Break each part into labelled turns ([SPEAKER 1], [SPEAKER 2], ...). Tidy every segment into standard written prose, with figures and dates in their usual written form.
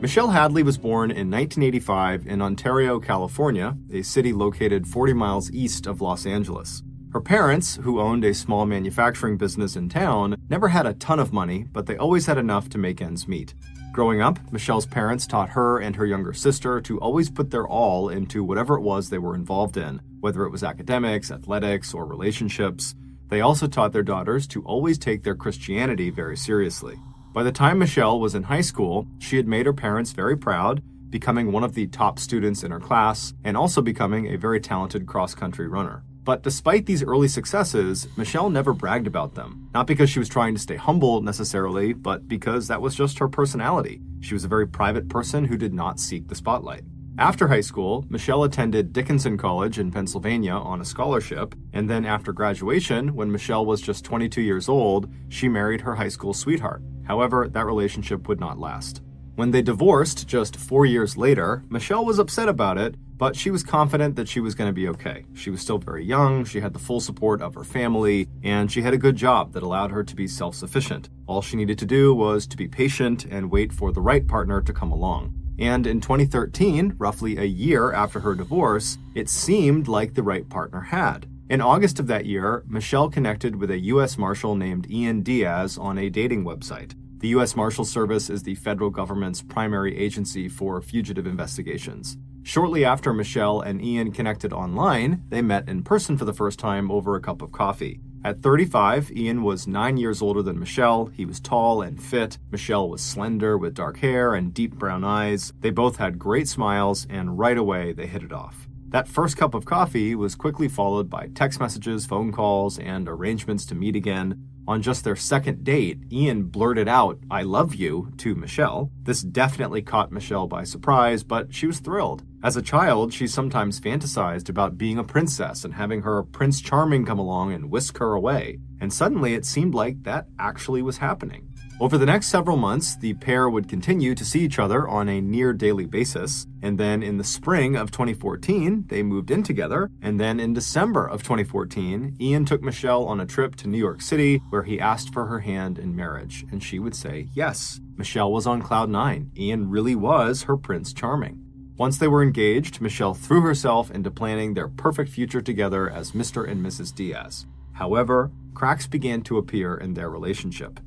[SPEAKER 1] Michelle Hadley was born in 1985 in Ontario, California, a city located 40 miles east of Los Angeles. Her parents, who owned a small manufacturing business in town, never had a ton of money, but they always had enough to make ends meet. Growing up, Michelle's parents taught her and her younger sister to always put their all into whatever it was they were involved in, whether it was academics, athletics, or relationships. They also taught their daughters to always take their Christianity very seriously. By the time Michelle was in high school, she had made her parents very proud, becoming one of the top students in her class, and also becoming a very talented cross-country runner. But despite these early successes, Michelle never bragged about them. Not because she was trying to stay humble necessarily, but because that was just her personality. She was a very private person who did not seek the spotlight. After high school, Michelle attended Dickinson College in Pennsylvania on a scholarship, and then after graduation, when Michelle was just 22 years old, she married her high school sweetheart. However, that relationship would not last. When they divorced just 4 years later, Michelle was upset about it, but she was confident that she was going to be okay. She was still very young, she had the full support of her family, and she had a good job that allowed her to be self-sufficient. All she needed to do was to be patient and wait for the right partner to come along. And in 2013, roughly a year after her divorce, it seemed like the right partner had. In August of that year, Michelle connected with a U.S. Marshal named Ian Diaz on a dating website. The U.S. Marshal Service is the federal government's primary agency for fugitive investigations. Shortly after Michelle and Ian connected online, they met in person for the first time over a cup of coffee. At 35, Ian was 9 years older than Michelle. He was tall and fit. Michelle was slender with dark hair and deep brown eyes. They both had great smiles, and right away they hit it off. That first cup of coffee was quickly followed by text messages, phone calls, and arrangements to meet again. On just their second date, Ian blurted out, "I love you," to Michelle. This definitely caught Michelle by surprise, but she was thrilled. As a child, she sometimes fantasized about being a princess and having her Prince Charming come along and whisk her away. And suddenly it seemed like that actually was happening. Over the next several months, the pair would continue to see each other on a near daily basis, and then in the spring of 2014, they moved in together, and then in December of 2014, Ian took Michelle on a trip to New York City where he asked for her hand in marriage, and she would say yes. Michelle was on cloud nine. Ian really was her Prince Charming. Once they were engaged, Michelle threw herself into planning their perfect future together as Mr. and Mrs. Diaz. However, cracks began to appear in their relationship.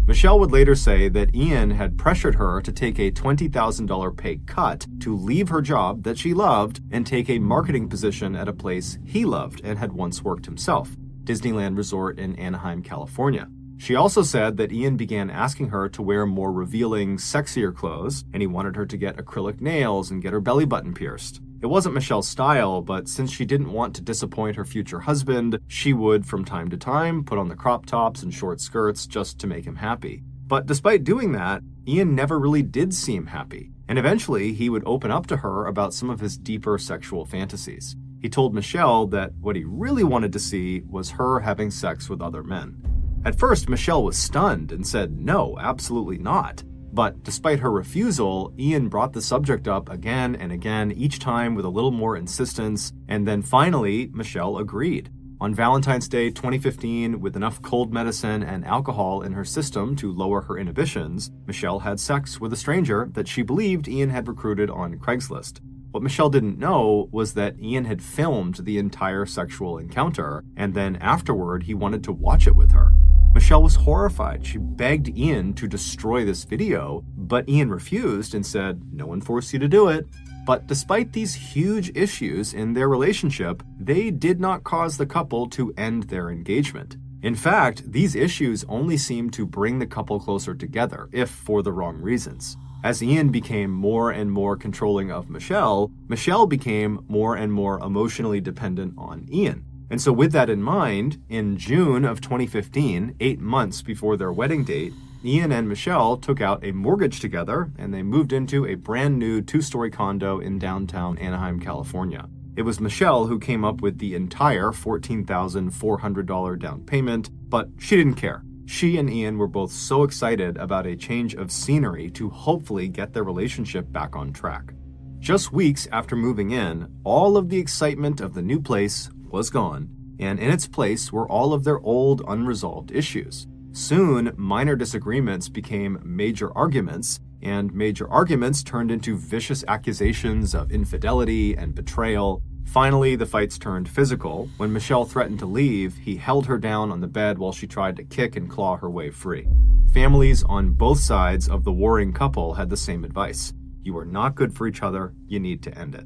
[SPEAKER 1] Michelle would later say that Ian had pressured her to take a $20,000 pay cut to leave her job that she loved and take a marketing position at a place he loved and had once worked himself, Disneyland Resort in Anaheim, California. She also said that Ian began asking her to wear more revealing, sexier clothes, and he wanted her to get acrylic nails and get her belly button pierced. It wasn't Michelle's style, but since she didn't want to disappoint her future husband, she would, from time to time, put on the crop tops and short skirts just to make him happy. But despite doing that, Ian never really did seem happy, and eventually he would open up to her about some of his deeper sexual fantasies. He told Michelle that what he really wanted to see was her having sex with other men. At first, Michelle was stunned and said, "No, absolutely not." But despite her refusal, Ian brought the subject up again and again, each time with a little more insistence, and then finally, Michelle agreed. On Valentine's Day 2015, with enough cold medicine and alcohol in her system to lower her inhibitions, Michelle had sex with a stranger that she believed Ian had recruited on Craigslist. What Michelle didn't know was that Ian had filmed the entire sexual encounter, and then afterward, he wanted to watch it with her. Michelle was horrified. She begged Ian to destroy this video, but Ian refused and said, "No one forced you to do it." But despite these huge issues in their relationship, they did not cause the couple to end their engagement. In fact, these issues only seemed to bring the couple closer together, if for the wrong reasons. As Ian became more and more controlling of Michelle, Michelle became more and more emotionally dependent on Ian. And so with that in mind, in June of 2015, 8 months before their wedding date, Ian and Michelle took out a mortgage together and they moved into a brand new 2-story condo in downtown Anaheim, California. It was Michelle who came up with the entire $14,400 down payment, but she didn't care. She and Ian were both so excited about a change of scenery to hopefully get their relationship back on track. Just weeks after moving in, all of the excitement of the new place was gone, and in its place were all of their old unresolved issues. Soon, minor disagreements became major arguments, and major arguments turned into vicious accusations of infidelity and betrayal. Finally, the fights turned physical. When Michelle threatened to leave, he held her down on the bed while she tried to kick and claw her way free. Families on both sides of the warring couple had the same advice. You are not good for each other. You need to end it.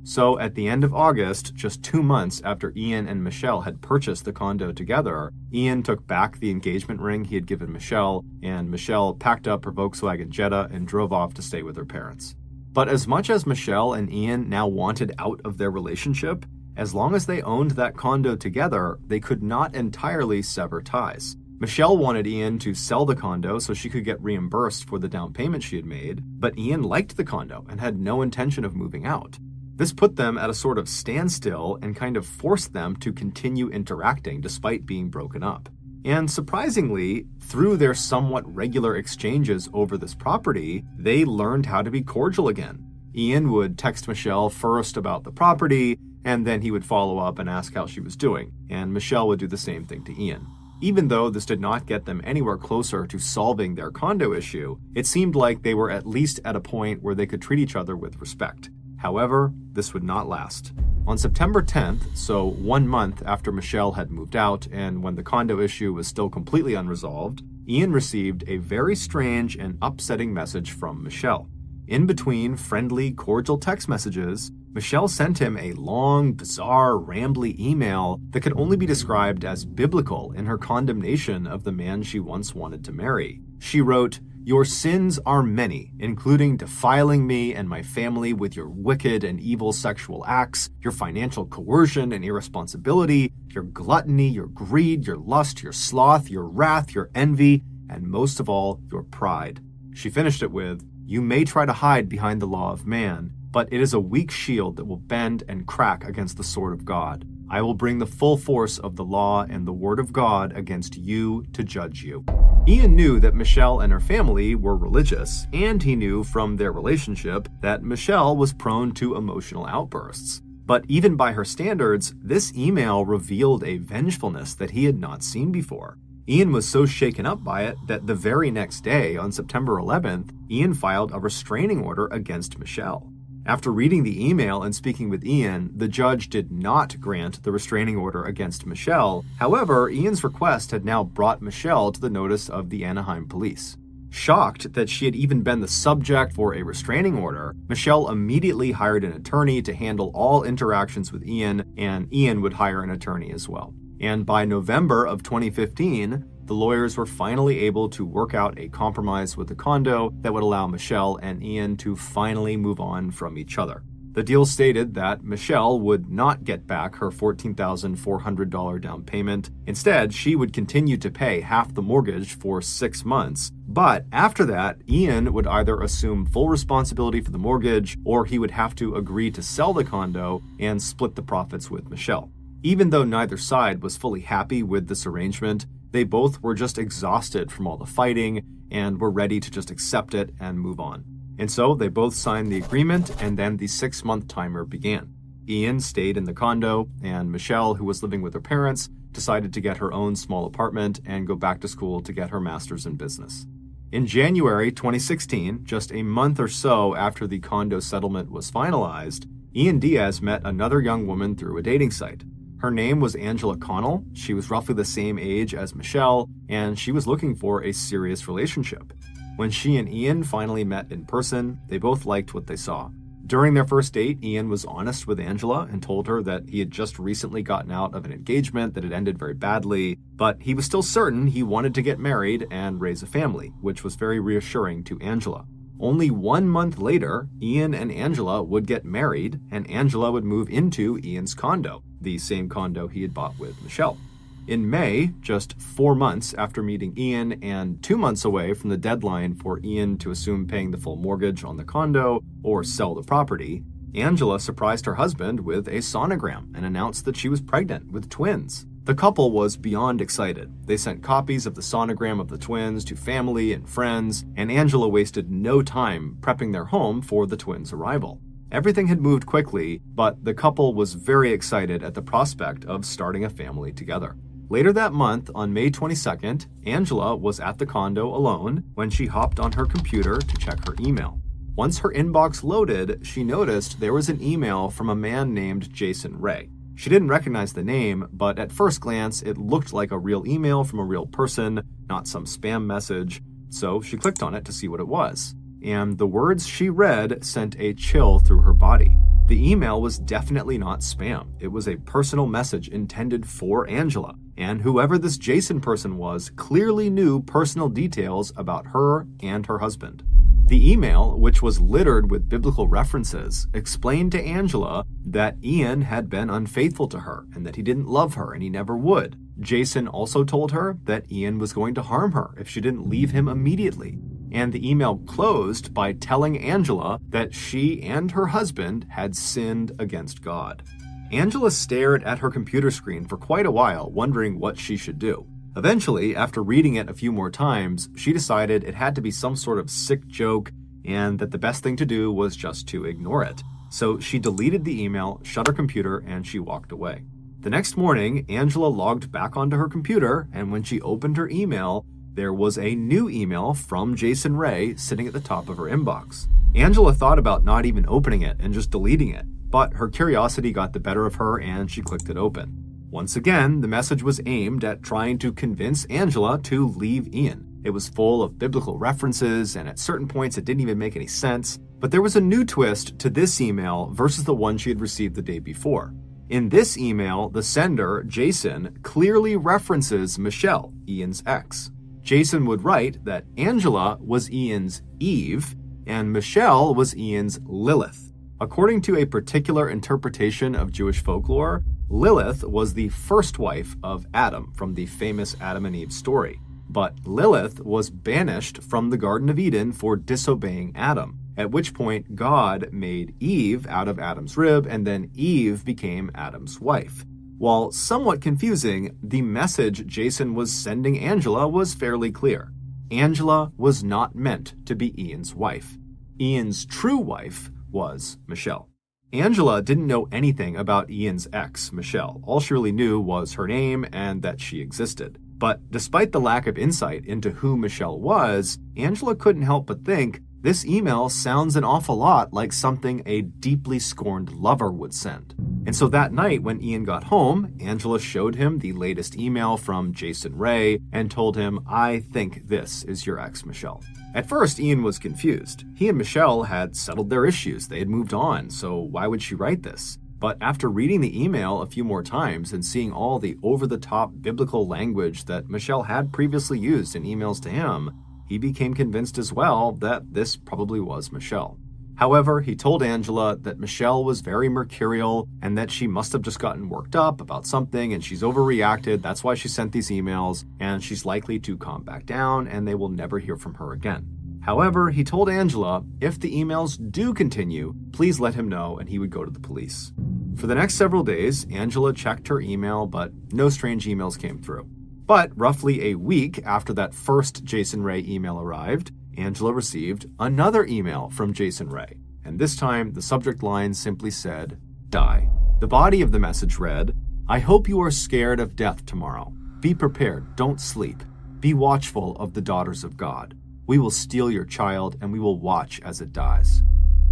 [SPEAKER 1] So at the end of August, just 2 months after Ian and Michelle had purchased the condo together, Ian took back the engagement ring he had given Michelle, and Michelle packed up her Volkswagen Jetta and drove off to stay with her parents. But as much as Michelle and Ian now wanted out of their relationship, as long as they owned that condo together, they could not entirely sever ties. Michelle wanted Ian to sell the condo so she could get reimbursed for the down payment she had made, but Ian liked the condo and had no intention of moving out. This put them at a sort of standstill and kind of forced them to continue interacting despite being broken up. And surprisingly, through their somewhat regular exchanges over this property, they learned how to be cordial again. Ian would text Michelle first about the property, and then he would follow up and ask how she was doing, and Michelle would do the same thing to Ian. Even though this did not get them anywhere closer to solving their condo issue, it seemed like they were at least at a point where they could treat each other with respect. However, this would not last. On September 10th, so 1 month after Michelle had moved out and when the condo issue was still completely unresolved, Ian received a very strange and upsetting message from Michelle. In between friendly, cordial text messages, Michelle sent him a long, bizarre, rambly email that could only be described as biblical in her condemnation of the man she once wanted to marry. She wrote, "Your sins are many, including defiling me and my family with your wicked and evil sexual acts, your financial coercion and irresponsibility, your gluttony, your greed, your lust, your sloth, your wrath, your envy, and most of all, your pride." She finished it with, "You may try to hide behind the law of man, but it is a weak shield that will bend and crack against the sword of God. I will bring the full force of the law and the word of God against you to judge you." Ian knew that Michelle and her family were religious, and he knew from their relationship that Michelle was prone to emotional outbursts. But even by her standards, this email revealed a vengefulness that he had not seen before. Ian was so shaken up by it that the very next day, on September 11th, Ian filed a restraining order against Michelle. After reading the email and speaking with Ian, the judge did not grant the restraining order against Michelle. However, Ian's request had now brought Michelle to the notice of the Anaheim police. Shocked that she had even been the subject for a restraining order, Michelle immediately hired an attorney to handle all interactions with Ian, and Ian would hire an attorney as well. And by November of 2015, the lawyers were finally able to work out a compromise with the condo that would allow Michelle and Ian to finally move on from each other. The deal stated that Michelle would not get back her $14,400 down payment. Instead, she would continue to pay half the mortgage for 6 months. But after that, Ian would either assume full responsibility for the mortgage, or he would have to agree to sell the condo and split the profits with Michelle. Even though neither side was fully happy with this arrangement, they both were just exhausted from all the fighting and were ready to just accept it and move on. And so they both signed the agreement, and then the 6-month timer began. Ian stayed in the condo, and Michelle, who was living with her parents, decided to get her own small apartment and go back to school to get her master's in business. In January 2016, just a month or so after the condo settlement was finalized, Ian Diaz met another young woman through a dating site. Her name was Angela Connell. She was roughly the same age as Michelle, and she was looking for a serious relationship. When she and Ian finally met in person, they both liked what they saw. During their first date, Ian was honest with Angela and told her that he had just recently gotten out of an engagement that had ended very badly, but he was still certain he wanted to get married and raise a family, which was very reassuring to Angela. Only 1 month later, Ian and Angela would get married, and Angela would move into Ian's condo, the same condo he had bought with Michelle. In May, just 4 months after meeting Ian and 2 months away from the deadline for Ian to assume paying the full mortgage on the condo or sell the property, Angela surprised her husband with a sonogram and announced that she was pregnant with twins. The couple was beyond excited. They sent copies of the sonogram of the twins to family and friends, and Angela wasted no time prepping their home for the twins' arrival. Everything had moved quickly, but the couple was very excited at the prospect of starting a family together. Later that month, on May 22nd, Angela was at the condo alone when she hopped on her computer to check her email. Once her inbox loaded, she noticed there was an email from a man named Jason Ray. She didn't recognize the name, but at first glance, it looked like a real email from a real person, not some spam message, so she clicked on it to see what it was. And the words she read sent a chill through her body. The email was definitely not spam. It was a personal message intended for Angela, and whoever this Jason person was clearly knew personal details about her and her husband. The email, which was littered with biblical references, explained to Angela that Ian had been unfaithful to her and that he didn't love her and he never would. Jason also told her that Ian was going to harm her if she didn't leave him immediately. And the email closed by telling Angela that she and her husband had sinned against God. Angela stared at her computer screen for quite a while, wondering what she should do. Eventually, after reading it a few more times, she decided it had to be some sort of sick joke and that the best thing to do was just to ignore it. So she deleted the email, shut her computer, and she walked away. The next morning, Angela logged back onto her computer, and when she opened her email, there was a new email from Jason Ray sitting at the top of her inbox. Angela thought about not even opening it and just deleting it, but her curiosity got the better of her and she clicked it open. Once again, the message was aimed at trying to convince Angela to leave Ian. It was full of biblical references, and at certain points it didn't even make any sense. But there was a new twist to this email versus the one she had received the day before. In this email, the sender, Jason, clearly references Michelle, Ian's ex. Jason would write that Angela was Ian's Eve, and Michelle was Ian's Lilith. According to a particular interpretation of Jewish folklore, Lilith was the first wife of Adam from the famous Adam and Eve story. But Lilith was banished from the Garden of Eden for disobeying Adam, at which point God made Eve out of Adam's rib, and then Eve became Adam's wife. While somewhat confusing, the message Jason was sending Angela was fairly clear. Angela was not meant to be Ian's wife. Ian's true wife was Michelle. Angela didn't know anything about Ian's ex, Michelle. All she really knew was her name and that she existed. But despite the lack of insight into who Michelle was, Angela couldn't help but think, this email sounds an awful lot like something a deeply scorned lover would send. And so that night when Ian got home, Angela showed him the latest email from Jason Ray and told him, I think this is your ex, Michelle. At first, Ian was confused. He and Michelle had settled their issues. They had moved on, so why would she write this? But after reading the email a few more times and seeing all the over-the-top biblical language that Michelle had previously used in emails to him, he became convinced as well that this probably was Michelle. However, he told Angela that Michelle was very mercurial and that she must have just gotten worked up about something and she's overreacted. That's why she sent these emails, and she's likely to calm back down and they will never hear from her again. However, he told Angela if the emails do continue, please let him know and he would go to the police. For the next several days, Angela checked her email, but no strange emails came through. But roughly a week after that first Jason Ray email arrived, Angela received another email from Jason Ray, and this time the subject line simply said, die. The body of the message read, I hope you are scared of death tomorrow. Be prepared, don't sleep. Be watchful of the daughters of God. We will steal your child and we will watch as it dies.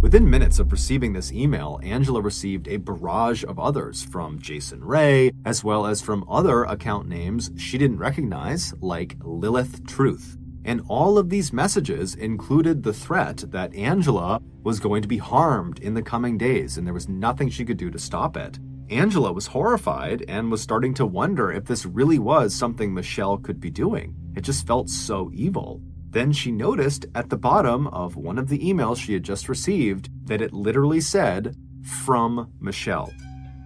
[SPEAKER 1] Within minutes of receiving this email, Angela received a barrage of others from Jason Ray, as well as from other account names she didn't recognize, like Lilith Truth. And all of these messages included the threat that Angela was going to be harmed in the coming days, and there was nothing she could do to stop it. Angela was horrified and was starting to wonder if this really was something Michelle could be doing. It just felt so evil. Then she noticed at the bottom of one of the emails she had just received that it literally said, from Michelle.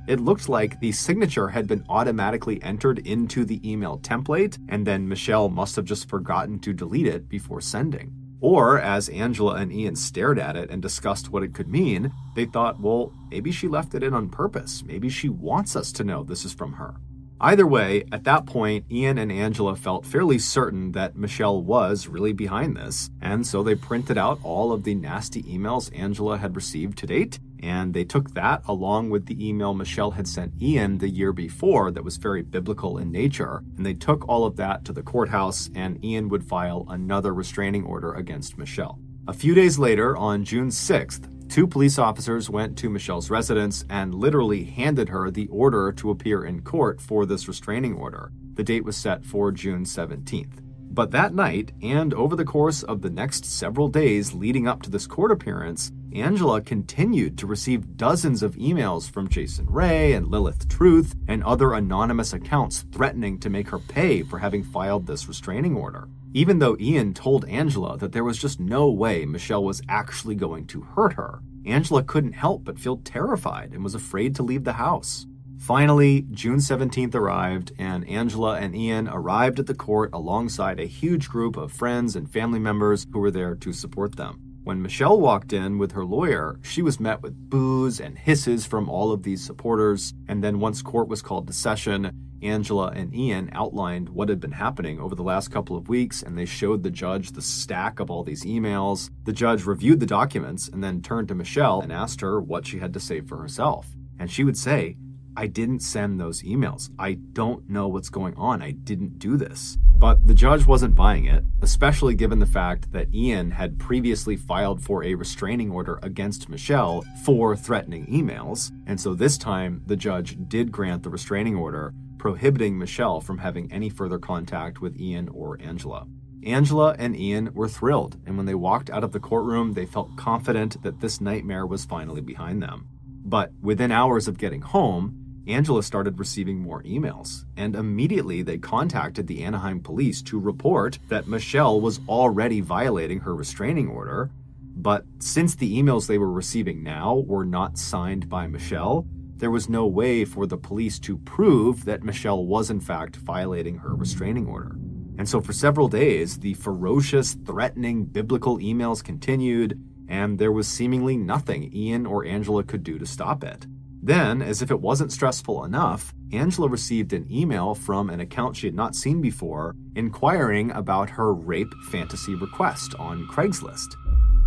[SPEAKER 1] It looked like the signature had been automatically entered into the email template, and then Michelle must have just forgotten to delete it before sending. Or, as Angela and Ian stared at it and discussed what it could mean, they thought, well, maybe she left it in on purpose. Maybe she wants us to know this is from her. Either way, at that point, Ian and Angela felt fairly certain that Michelle was really behind this, and so they printed out all of the nasty emails Angela had received to date, And they took that along with the email Michelle had sent Ian the year before that was very biblical in nature. And they took all of that to the courthouse, and Ian would file another restraining order against Michelle. A few days later, on June 6th, 2 police officers went to Michelle's residence and literally handed her the order to appear in court for this restraining order. The date was set for June 17th. But that night, and over the course of the next several days leading up to this court appearance, Angela continued to receive dozens of emails from Jason Ray and Lilith Truth and other anonymous accounts threatening to make her pay for having filed this restraining order. Even though Ian told Angela that there was just no way Michelle was actually going to hurt her, Angela couldn't help but feel terrified and was afraid to leave the house. Finally, June 17th arrived, and Angela and Ian arrived at the court alongside a huge group of friends and family members who were there to support them. When Michelle walked in with her lawyer, she was met with boos and hisses from all of these supporters, and then once court was called to session, Angela and Ian outlined what had been happening over the last couple of weeks, and they showed the judge the stack of all these emails. The judge reviewed the documents and then turned to Michelle and asked her what she had to say for herself. And she would say, "I didn't send those emails. I don't know what's going on. I didn't do this." But the judge wasn't buying it, especially given the fact that Ian had previously filed for a restraining order against Michelle for threatening emails. And so this time, the judge did grant the restraining order, prohibiting Michelle from having any further contact with Ian or Angela. Angela and Ian were thrilled, and when they walked out of the courtroom, they felt confident that this nightmare was finally behind them. But within hours of getting home, Angela started receiving more emails, and immediately they contacted the Anaheim police to report that Michelle was already violating her restraining order. But since the emails they were receiving now were not signed by Michelle, there was no way for the police to prove that Michelle was in fact violating her restraining order. And so for several days, the ferocious, threatening, biblical emails continued, and there was seemingly nothing Ian or Angela could do to stop it. Then, as if it wasn't stressful enough, Angela received an email from an account she had not seen before, inquiring about her rape fantasy request on Craigslist.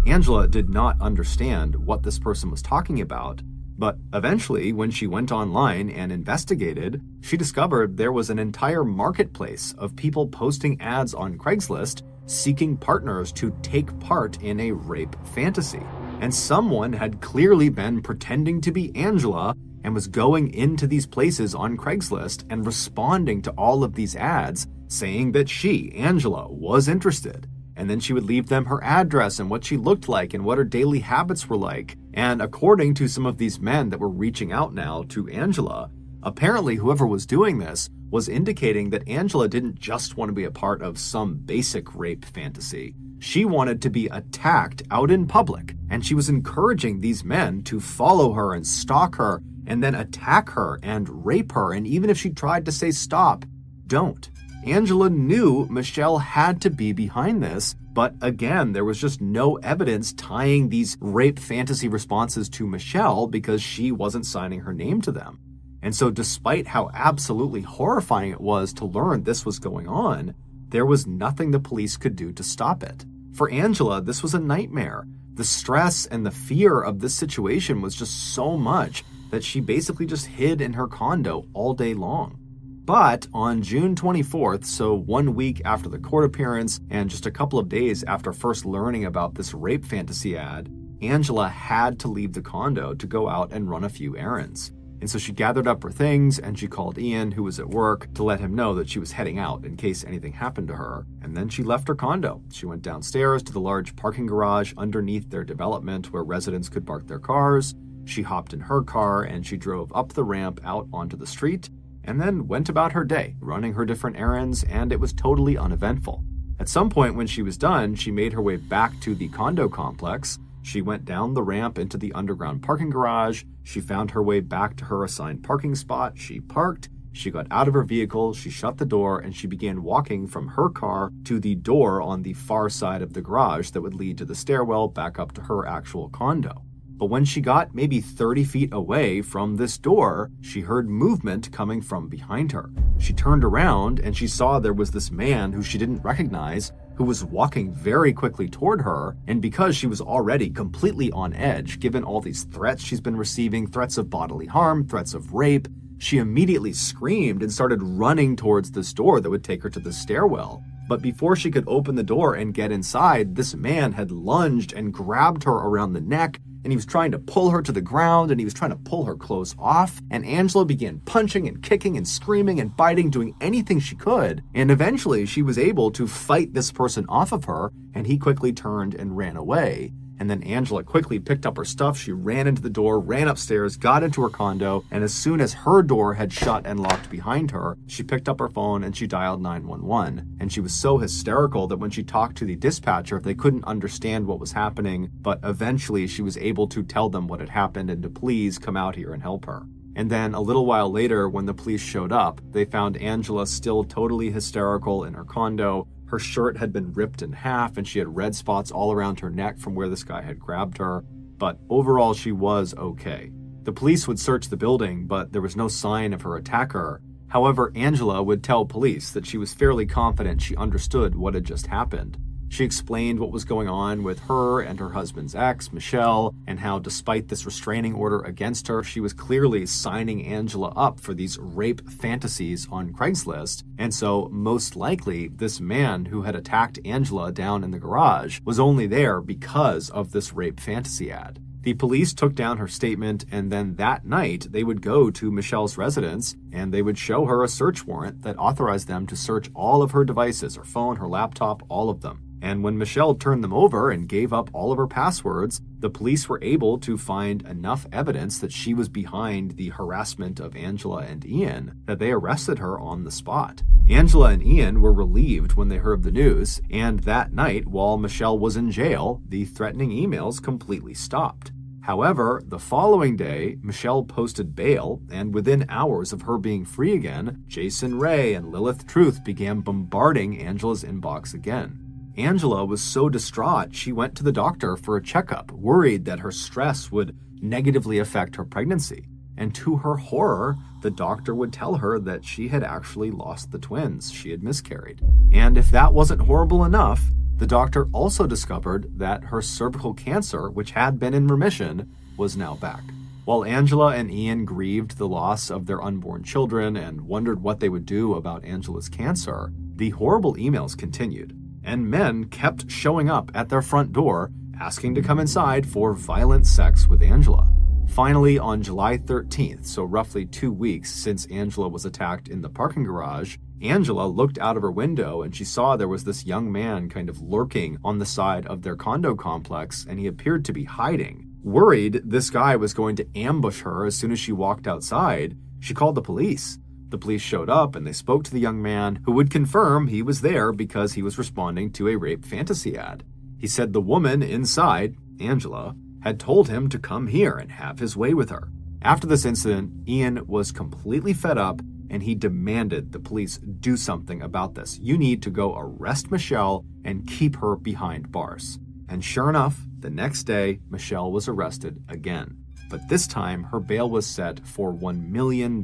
[SPEAKER 1] Angela did not understand what this person was talking about, but eventually, when she went online and investigated, she discovered there was an entire marketplace of people posting ads on Craigslist seeking partners to take part in a rape fantasy. And someone had clearly been pretending to be Angela and was going into these places on Craigslist and responding to all of these ads saying that she, Angela, was interested. And then she would leave them her address and what she looked like and what her daily habits were like. And according to some of these men that were reaching out now to Angela, apparently whoever was doing this was indicating that Angela didn't just want to be a part of some basic rape fantasy. She wanted to be attacked out in public, and she was encouraging these men to follow her and stalk her and then attack her and rape her. And even if she tried to say stop, don't. Angela knew Michelle had to be behind this, but again, there was just no evidence tying these rape fantasy responses to Michelle because she wasn't signing her name to them. And so despite how absolutely horrifying it was to learn this was going on, there was nothing the police could do to stop it. For Angela, this was a nightmare. The stress and the fear of this situation was just so much that she basically just hid in her condo all day long. But on June 24th, so 1 week after the court appearance and just a couple of days after first learning about this rape fantasy ad, Angela had to leave the condo to go out and run a few errands. And so she gathered up her things and she called Ian, who was at work, to let him know that she was heading out in case anything happened to her. And then she left her condo. She went downstairs to the large parking garage underneath their development where residents could park their cars. She hopped in her car and she drove up the ramp out onto the street and then went about her day, running her different errands, and it was totally uneventful. At some point when she was done, she made her way back to the condo complex. She went down the ramp into the underground parking garage. She found her way back to her assigned parking spot. She parked. She got out of her vehicle. She shut the door and she began walking from her car to the door on the far side of the garage that would lead to the stairwell back up to her actual condo. But when she got maybe 30 feet away from this door, she heard movement coming from behind her. She turned around and she saw there was this man who she didn't recognize who was walking very quickly toward her, and because she was already completely on edge, given all these threats she's been receiving, threats of bodily harm, threats of rape, she immediately screamed and started running towards this door that would take her to the stairwell. But before she could open the door and get inside, this man had lunged and grabbed her around the neck, and he was trying to pull her to the ground, and he was trying to pull her clothes off. And Angela began punching and kicking and screaming and biting, doing anything she could. And eventually she was able to fight this person off of her, and he quickly turned and ran away. And then Angela quickly picked up her stuff. She ran into the door, ran upstairs, got into her condo, and as soon as her door had shut and locked behind her, she picked up her phone and she dialed 911. And she was so hysterical that when she talked to the dispatcher, they couldn't understand what was happening, but eventually she was able to tell them what had happened and to please come out here and help her. And then a little while later, when the police showed up, they found Angela still totally hysterical in her condo. Her shirt had been ripped in half and she had red spots all around her neck from where this guy had grabbed her. But overall, she was okay. The police would search the building, but there was no sign of her attacker. However, Angela would tell police that she was fairly confident she understood what had just happened. She explained what was going on with her and her husband's ex, Michelle, and how despite this restraining order against her, she was clearly signing Angela up for these rape fantasies on Craigslist. And so most likely this man who had attacked Angela down in the garage was only there because of this rape fantasy ad. The police took down her statement, and then that night they would go to Michelle's residence and they would show her a search warrant that authorized them to search all of her devices, her phone, her laptop, all of them. And when Michelle turned them over and gave up all of her passwords, the police were able to find enough evidence that she was behind the harassment of Angela and Ian that they arrested her on the spot. Angela and Ian were relieved when they heard the news, and that night, while Michelle was in jail, the threatening emails completely stopped. However, the following day, Michelle posted bail, and within hours of her being free again, Jason Ray and Lilith Truth began bombarding Angela's inbox again. Angela was so distraught, she went to the doctor for a checkup, worried that her stress would negatively affect her pregnancy. And to her horror, the doctor would tell her that she had actually lost the twins. She had miscarried. And if that wasn't horrible enough, the doctor also discovered that her cervical cancer, which had been in remission, was now back. While Angela and Ian grieved the loss of their unborn children and wondered what they would do about Angela's cancer, the horrible emails continued. And men kept showing up at their front door, asking to come inside for violent sex with Angela. Finally, on July 13th, so roughly 2 weeks since Angela was attacked in the parking garage, Angela looked out of her window and she saw there was this young man kind of lurking on the side of their condo complex, and he appeared to be hiding. Worried this guy was going to ambush her as soon as she walked outside, she called the police. The police showed up and they spoke to the young man, who would confirm he was there because he was responding to a rape fantasy ad. He said the woman inside, Angela, had told him to come here and have his way with her. After this incident, Ian was completely fed up and he demanded the police do something about this. You need to go arrest Michelle and keep her behind bars. And sure enough, the next day, Michelle was arrested again. But this time, her bail was set for $1 million.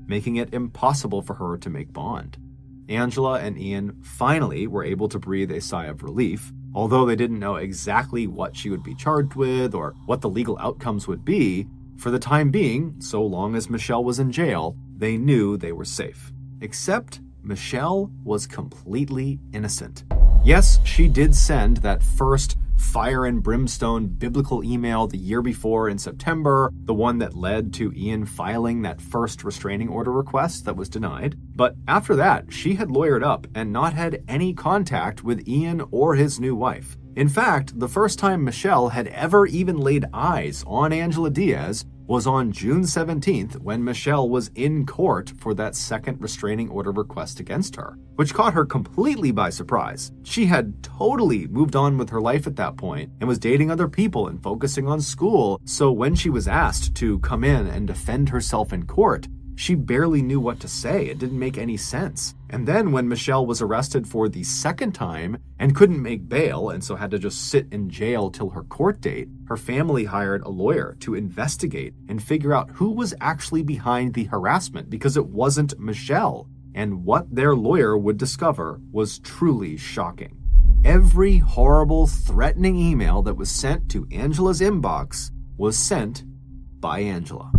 [SPEAKER 1] Making it impossible for her to make bond. Angela and Ian finally were able to breathe a sigh of relief, although they didn't know exactly what she would be charged with or what the legal outcomes would be. For the time being, so long as Michelle was in jail, they knew they were safe. Except Michelle was completely innocent. Yes, she did send that first fire and brimstone biblical email the year before in September, the one that led to Ian filing that first restraining order request that was denied. But after that, she had lawyered up and not had any contact with Ian or his new wife. In fact, the first time Michelle had ever even laid eyes on Angela Diaz was on June 17th when Michelle was in court for that second restraining order request against her, which caught her completely by surprise. She had totally moved on with her life at that point and was dating other people and focusing on school, so when she was asked to come in and defend herself in court, she barely knew what to say. It didn't make any sense. And then when Michelle was arrested for the second time and couldn't make bail and so had to just sit in jail till her court date, her family hired a lawyer to investigate and figure out who was actually behind the harassment, because it wasn't Michelle. And what their lawyer would discover was truly shocking. Every horrible, threatening email that was sent to Angela's inbox was sent by Angela.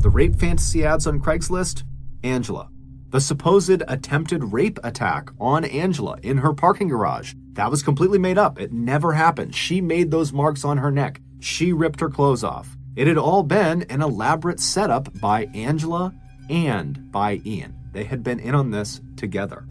[SPEAKER 1] The rape fantasy ads on Craigslist? Angela. The supposed attempted rape attack on Angela in her parking garage? That was completely made up. It never happened. She made those marks on her neck. She ripped her clothes off. It had all been an elaborate setup by Angela and by Ian. They had been in on this together.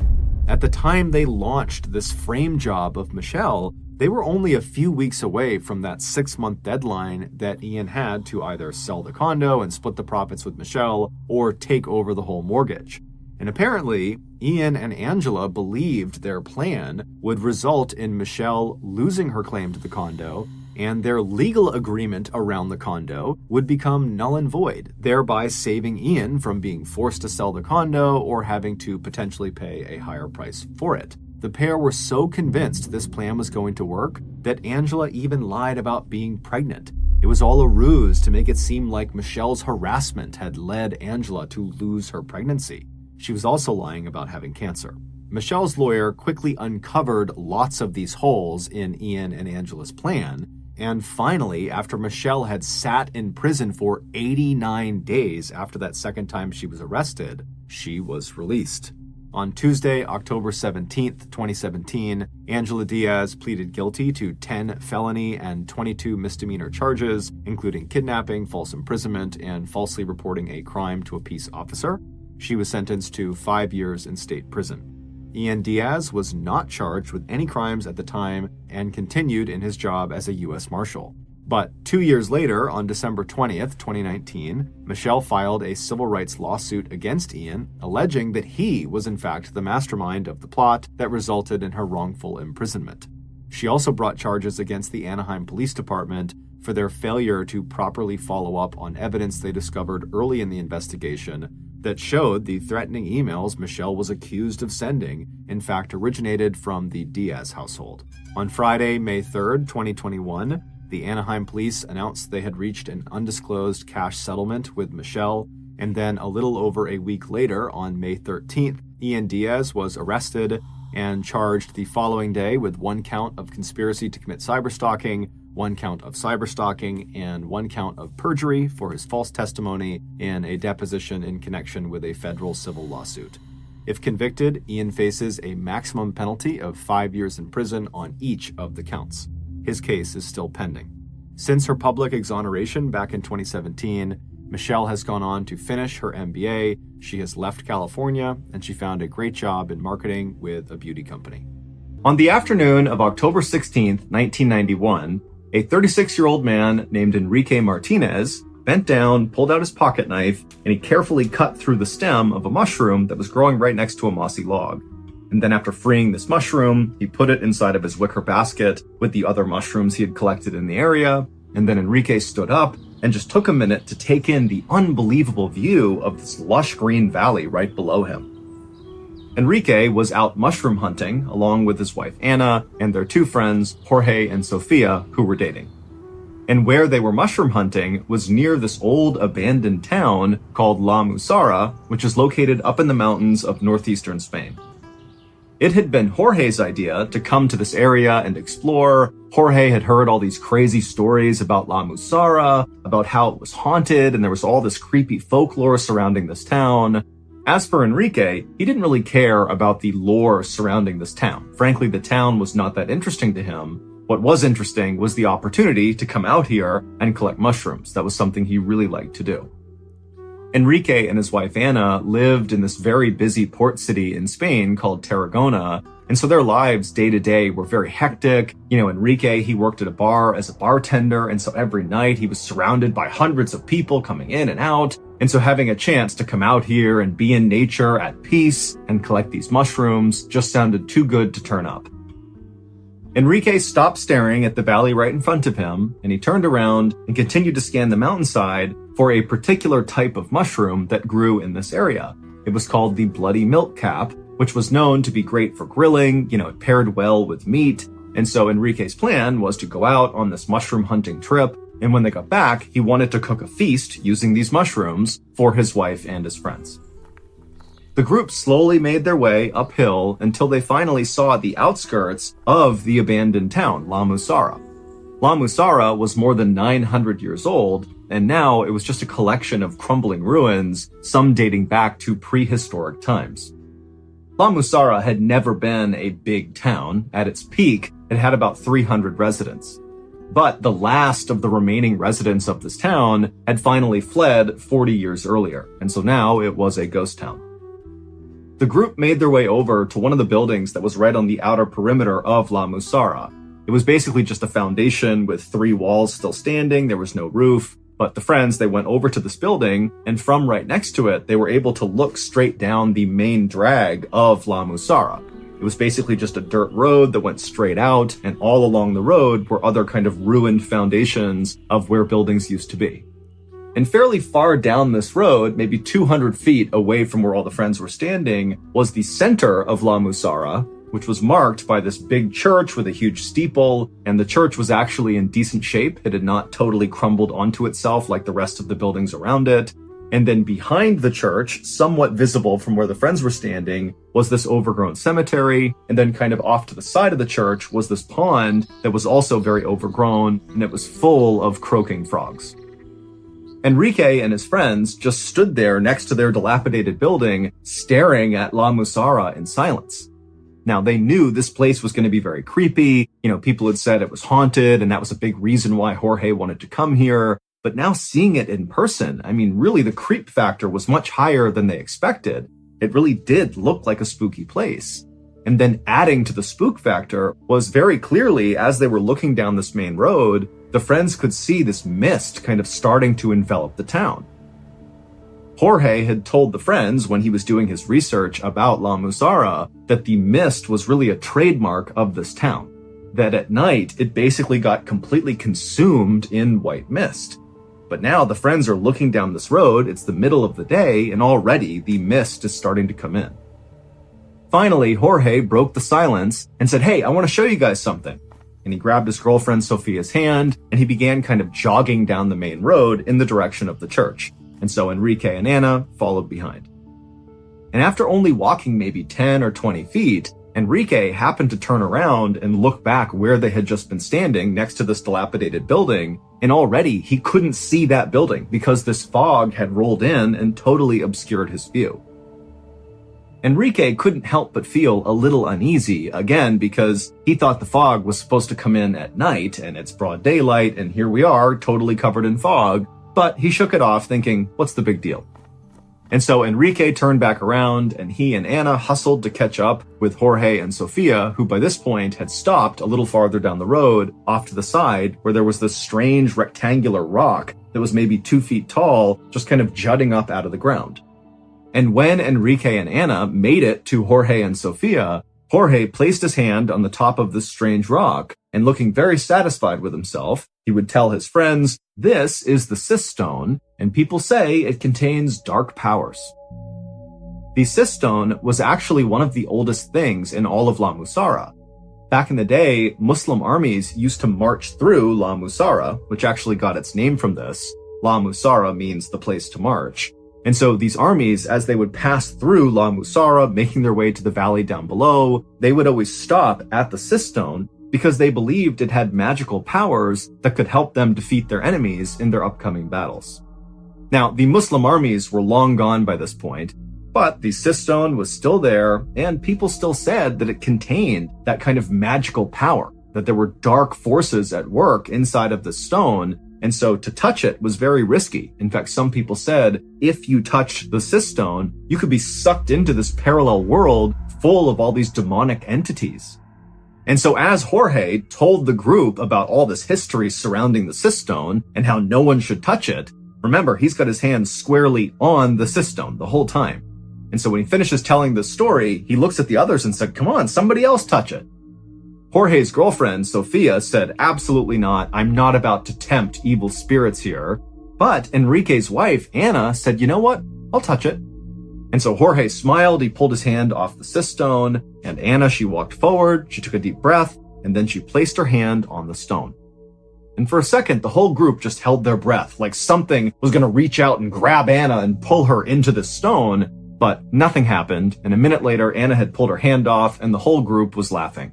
[SPEAKER 1] At the time they launched this frame job of Michelle, they were only a few weeks away from that 6-month deadline that Ian had to either sell the condo and split the profits with Michelle or take over the whole mortgage. And apparently, Ian and Angela believed their plan would result in Michelle losing her claim to the condo, and their legal agreement around the condo would become null and void, thereby saving Ian from being forced to sell the condo or having to potentially pay a higher price for it. The pair were so convinced this plan was going to work that Angela even lied about being pregnant. It was all a ruse to make it seem like Michelle's harassment had led Angela to lose her pregnancy. She was also lying about having cancer. Michelle's lawyer quickly uncovered lots of these holes in Ian and Angela's plan, and finally, after Michelle had sat in prison for 89 days after that second time she was arrested, she was released. On Tuesday, October 17th, 2017, Angela Diaz pleaded guilty to 10 felony and 22 misdemeanor charges, including kidnapping, false imprisonment, and falsely reporting a crime to a peace officer. She was sentenced to 5 years in state prison. Ian Diaz was not charged with any crimes at the time and continued in his job as a U.S. Marshal. But 2 years later, on December 20th, 2019, Michelle filed a civil rights lawsuit against Ian, alleging that he was in fact the mastermind of the plot that resulted in her wrongful imprisonment. She also brought charges against the Anaheim Police Department for their failure to properly follow up on evidence they discovered early in the investigation that showed the threatening emails Michelle was accused of sending, in fact, originated from the Diaz household. On Friday, May 3rd, 2021, the Anaheim police announced they had reached an undisclosed cash settlement with Michelle, and then a little over a week later, on May 13th, Ian Diaz was arrested and charged the following day with 1 count of conspiracy to commit cyberstalking, 1 count of cyberstalking, and 1 count of perjury for his false testimony in a deposition in connection with a federal civil lawsuit. If convicted, Ian faces a maximum penalty of 5 years in prison on each of the counts. His case is still pending. Since her public exoneration back in 2017, Michelle has gone on to finish her MBA, she has left California, and she found a great job in marketing with a beauty company. On the afternoon of October 16th, 1991, a 36-year-old man named Enrique Martinez bent down, pulled out his pocket knife, and he carefully cut through the stem of a mushroom that was growing right next to a mossy log. And then after freeing this mushroom, he put it inside of his wicker basket with the other mushrooms he had collected in the area. And then Enrique stood up and just took a minute to take in the unbelievable view of this lush green valley right below him. Enrique was out mushroom hunting along with his wife Anna and their 2 friends, Jorge and Sofia, who were dating. And where they were mushroom hunting was near this old abandoned town called La Musara, which is located up in the mountains of northeastern Spain. It had been Jorge's idea to come to this area and explore. Jorge had heard all these crazy stories about La Musara, about how it was haunted, and there was all this creepy folklore surrounding this town. As for Enrique, he didn't really care about the lore surrounding this town. Frankly, the town was not that interesting to him. What was interesting was the opportunity to come out here and collect mushrooms. That was something he really liked to do. Enrique and his wife Anna lived in this very busy port city in Spain called Tarragona, and so their lives day to day were very hectic. Enrique, he worked at a bar as a bartender, and so every night he was surrounded by hundreds of people coming in and out. And so having a chance to come out here and be in nature at peace and collect these mushrooms just sounded too good to turn up. Enrique stopped staring at the valley right in front of him, and he turned around and continued to scan the mountainside for a particular type of mushroom that grew in this area. It was called the bloody milk cap, which was known to be great for grilling. It paired well with meat. And so Enrique's plan was to go out on this mushroom hunting trip, and when they got back, he wanted to cook a feast using these mushrooms for his wife and his friends. The group slowly made their way uphill until they finally saw the outskirts of the abandoned town, La Musara. La Musara was more than 900 years old, and now it was just a collection of crumbling ruins, some dating back to prehistoric times. La Musara had never been a big town. At its peak, it had about 300 residents. But the last of the remaining residents of this town had finally fled 40 years earlier, and so now it was a ghost town. The group made their way over to one of the buildings that was right on the outer perimeter of La Musara. It was basically just a foundation with 3 walls still standing, there was no roof, but the friends, they went over to this building, and from right next to it, they were able to look straight down the main drag of La Musara. It was basically just a dirt road that went straight out, and all along the road were other kind of ruined foundations of where buildings used to be. And fairly far down this road, maybe 200 feet away from where all the friends were standing, was the center of La Musara, which was marked by this big church with a huge steeple, and the church was actually in decent shape. It had not totally crumbled onto itself like the rest of the buildings around it. And then behind the church, somewhat visible from where the friends were standing, was this overgrown cemetery, and then kind of off to the side of the church was this pond that was also very overgrown, and it was full of croaking frogs. Enrique and his friends just stood there next to their dilapidated building, staring at La Musara in silence. Now, they knew this place was going to be very creepy. People had said it was haunted, and that was a big reason why Jorge wanted to come here. But now seeing it in person, really the creep factor was much higher than they expected. It really did look like a spooky place. And then adding to the spook factor was very clearly, as they were looking down this main road, the friends could see this mist kind of starting to envelop the town. Jorge had told the friends when he was doing his research about La Musara that the mist was really a trademark of this town. That at night, it basically got completely consumed in white mist. But now the friends are looking down this road, it's the middle of the day, and already the mist is starting to come in. Finally, Jorge broke the silence and said, "Hey, I want to show you guys something." And he grabbed his girlfriend Sophia's hand, and he began kind of jogging down the main road in the direction of the church. And so Enrique and Anna followed behind. And after only walking maybe 10 or 20 feet, Enrique happened to turn around and look back where they had just been standing next to this dilapidated building, and already he couldn't see that building because this fog had rolled in and totally obscured his view. Enrique couldn't help but feel a little uneasy, again, because he thought the fog was supposed to come in at night, and it's broad daylight, and here we are, totally covered in fog, but he shook it off thinking, what's the big deal? And so Enrique turned back around, and he and Anna hustled to catch up with Jorge and Sofia, who by this point had stopped a little farther down the road, off to the side, where there was this strange rectangular rock that was maybe 2 feet tall, just kind of jutting up out of the ground. And when Enrique and Anna made it to Jorge and Sofia, Jorge placed his hand on the top of this strange rock, and looking very satisfied with himself, he would tell his friends, "This is the Sis Stone, and people say it contains dark powers." The Sis Stone was actually one of the oldest things in all of La Musara. Back in the day, Muslim armies used to march through La Musara, which actually got its name from this. La Musara means the place to march. And so these armies, as they would pass through La Musara, making their way to the valley down below, they would always stop at the Sis Stone because they believed it had magical powers that could help them defeat their enemies in their upcoming battles. Now, the Muslim armies were long gone by this point, but the Sis Stone was still there, and people still said that it contained that kind of magical power, that there were dark forces at work inside of the stone, and so to touch it was very risky. In fact, some people said, if you touched the Sis Stone, you could be sucked into this parallel world full of all these demonic entities. And so as Jorge told the group about all this history surrounding the Sis Stone and how no one should touch it, remember, he's got his hands squarely on the Sis Stone the whole time. And so when he finishes telling the story, he looks at the others and said, "Come on, somebody else touch it." Jorge's girlfriend, Sofia, said, "Absolutely not. I'm not about to tempt evil spirits here." But Enrique's wife, Anna, said, "You know what? I'll touch it." And so Jorge smiled, he pulled his hand off the Sis Stone, and Anna, she walked forward, she took a deep breath, and then she placed her hand on the stone. And for a second, the whole group just held their breath, like something was going to reach out and grab Anna and pull her into the stone. But nothing happened, and a minute later, Anna had pulled her hand off, and the whole group was laughing.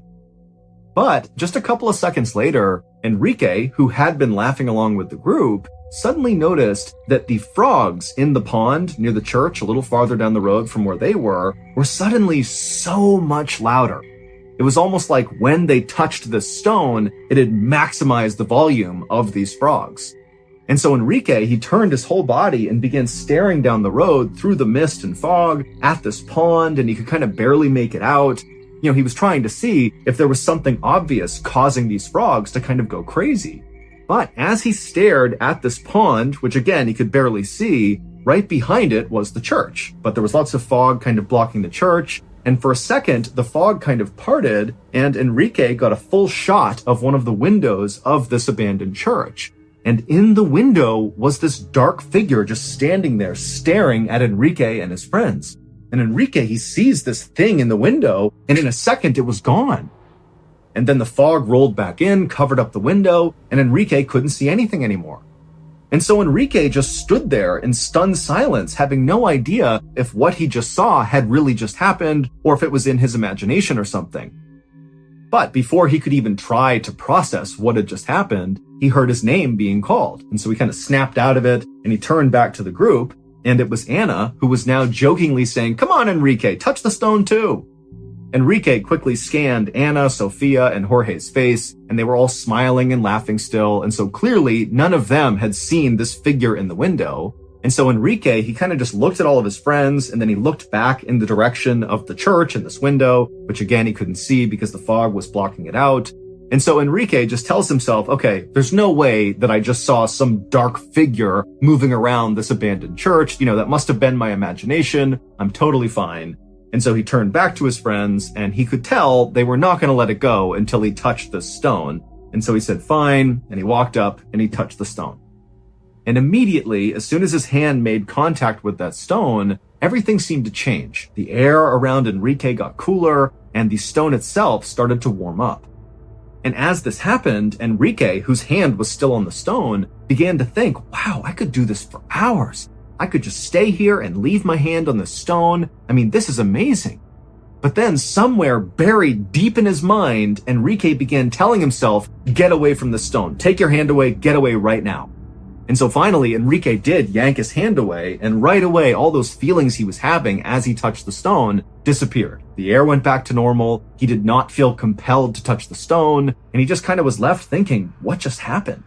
[SPEAKER 1] But just a couple of seconds later, Enrique, who had been laughing along with the group, suddenly noticed that the frogs in the pond near the church, a little farther down the road from where they were suddenly so much louder. It was almost like when they touched the stone, it had maximized the volume of these frogs. And so Enrique, he turned his whole body and began staring down the road through the mist and fog at this pond, and he could kind of barely make it out. He was trying to see if there was something obvious causing these frogs to kind of go crazy. But as he stared at this pond, which again, he could barely see, right behind it was the church. But there was lots of fog kind of blocking the church. And for a second, the fog kind of parted, and Enrique got a full shot of one of the windows of this abandoned church. And in the window was this dark figure just standing there staring at Enrique and his friends. And Enrique, he sees this thing in the window, and in a second it was gone. And then the fog rolled back in, covered up the window, and Enrique couldn't see anything anymore. And so Enrique just stood there in stunned silence, having no idea if what he just saw had really just happened, or if it was in his imagination or something. But before he could even try to process what had just happened, he heard his name being called. And so he kind of snapped out of it, and he turned back to the group, and it was Anna, who was now jokingly saying, "Come on, Enrique, touch the stone too." Enrique quickly scanned Anna, Sofia, and Jorge's face, and they were all smiling and laughing still, and so clearly none of them had seen this figure in the window. And so Enrique, he kind of just looked at all of his friends, and then he looked back in the direction of the church and this window, which again he couldn't see because the fog was blocking it out. And so Enrique just tells himself, okay, there's no way that I just saw some dark figure moving around this abandoned church. That must have been my imagination. I'm totally fine. And so he turned back to his friends, and he could tell they were not going to let it go until he touched the stone. And so he said, fine, and he walked up and he touched the stone. And immediately, as soon as his hand made contact with that stone, everything seemed to change. The air around Enrique got cooler, and the stone itself started to warm up. And as this happened, Enrique, whose hand was still on the stone, began to think, wow, I could do this for hours. I could just stay here and leave my hand on the stone. This is amazing. But then somewhere buried deep in his mind, Enrique began telling himself, get away from the stone. Take your hand away. Get away right now. And so finally, Enrique did yank his hand away, and right away, all those feelings he was having as he touched the stone disappeared. The air went back to normal. He did not feel compelled to touch the stone, and he just kind of was left thinking, what just happened?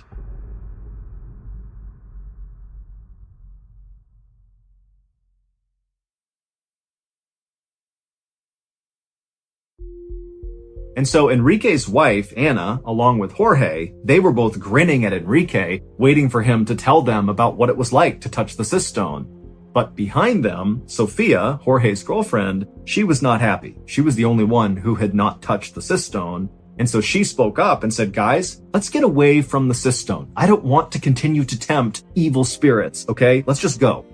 [SPEAKER 1] And so Enrique's wife, Anna, along with Jorge, they were both grinning at Enrique, waiting for him to tell them about what it was like to touch the cyst stone. But behind them, Sofia, Jorge's girlfriend, she was not happy. She was the only one who had not touched the cyst stone. And so she spoke up and said, guys, let's get away from the cyst stone. I don't want to continue to tempt evil spirits, okay? Let's just go.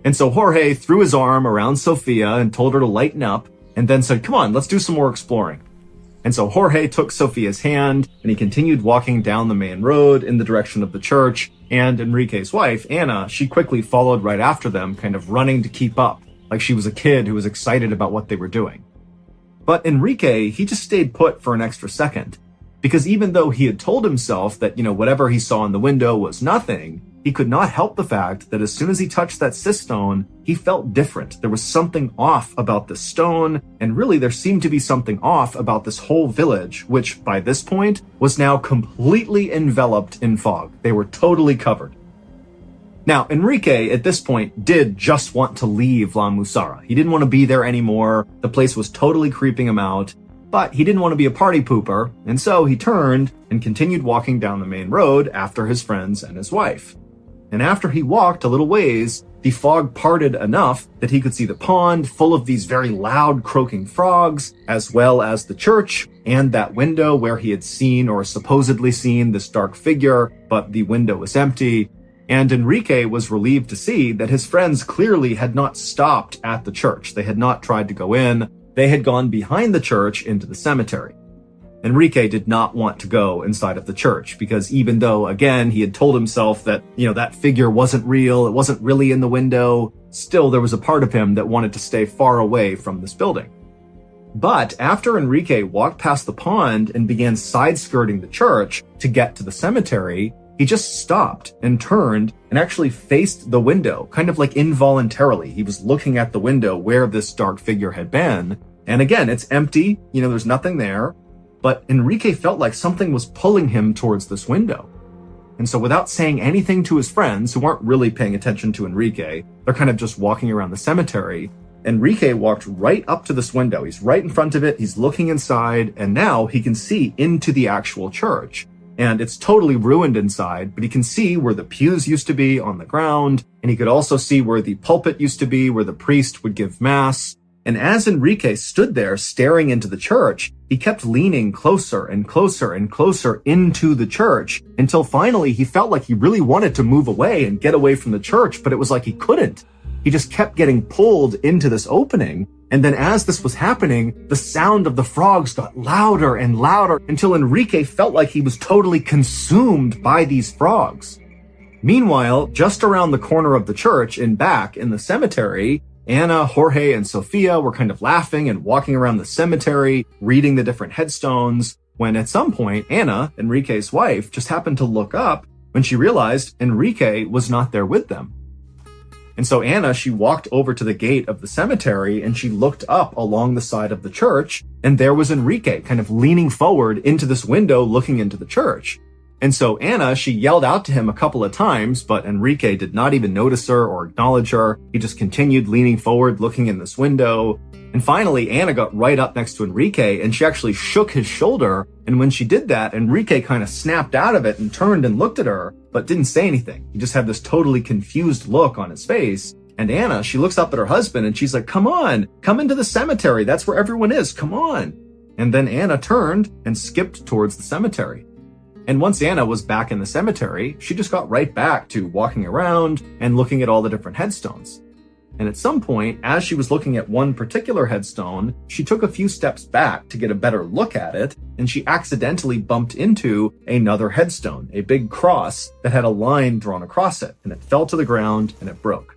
[SPEAKER 1] And so Jorge threw his arm around Sofia and told her to lighten up, and then said, come on, let's do some more exploring. And so Jorge took Sofia's hand, and he continued walking down the main road in the direction of the church, and Enrique's wife, Anna, she quickly followed right after them, kind of running to keep up, like she was a kid who was excited about what they were doing. But Enrique, he just stayed put for an extra second, because even though he had told himself that, whatever he saw in the window was nothing, he could not help the fact that as soon as he touched that cyst stone, he felt different. There was something off about the stone, and really there seemed to be something off about this whole village, which by this point was now completely enveloped in fog. They were totally covered. Now, Enrique at this point did just want to leave La Musara. He didn't want to be there anymore. The place was totally creeping him out, but he didn't want to be a party pooper, and so he turned and continued walking down the main road after his friends and his wife. And after he walked a little ways, the fog parted enough that he could see the pond full of these very loud croaking frogs, as well as the church and that window where he had seen or supposedly seen this dark figure, but the window was empty. And Enrique was relieved to see that his friends clearly had not stopped at the church. They had not tried to go in. They had gone behind the church into the cemetery. Enrique did not want to go inside of the church because even though, again, he had told himself that, that figure wasn't real, it wasn't really in the window, Still, there was a part of him that wanted to stay far away from this building. But after Enrique walked past the pond and began side-skirting the church to get to the cemetery, he just stopped and turned and actually faced the window, kind of like involuntarily. He was looking at the window where this dark figure had been. And again, it's empty, there's nothing there. But Enrique felt like something was pulling him towards this window. And so without saying anything to his friends, who aren't really paying attention to Enrique, they're kind of just walking around the cemetery, Enrique walked right up to this window. He's right in front of it. He's looking inside, and now he can see into the actual church. And it's totally ruined inside, but he can see where the pews used to be on the ground, and he could also see where the pulpit used to be, where the priest would give mass. And as Enrique stood there staring into the church, he kept leaning closer and closer and closer into the church until finally he felt like he really wanted to move away and get away from the church, but it was like he couldn't. He just kept getting pulled into this opening. And then as this was happening, the sound of the frogs got louder and louder until Enrique felt like he was totally consumed by these frogs. Meanwhile, just around the corner of the church and back in the cemetery, Anna, Jorge, and Sofia were kind of laughing and walking around the cemetery, reading the different headstones, when at some point, Anna, Enrique's wife, just happened to look up when she realized Enrique was not there with them. And so Anna, she walked over to the gate of the cemetery and she looked up along the side of the church, and there was Enrique kind of leaning forward into this window looking into the church. And so Anna, she yelled out to him a couple of times, but Enrique did not even notice her or acknowledge her. He just continued leaning forward, looking in this window. And finally, Anna got right up next to Enrique and she actually shook his shoulder. And when she did that, Enrique kind of snapped out of it and turned and looked at her, but didn't say anything. He just had this totally confused look on his face. And Anna, she looks up at her husband and she's like, "Come on, come into the cemetery. That's where everyone is. Come on." And then Anna turned and skipped towards the cemetery. And once Anna was back in the cemetery, she just got right back to walking around and looking at all the different headstones. And at some point, as she was looking at one particular headstone, she took a few steps back to get a better look at it, and she accidentally bumped into another headstone, a big cross that had a line drawn across it, and it fell to the ground and it broke.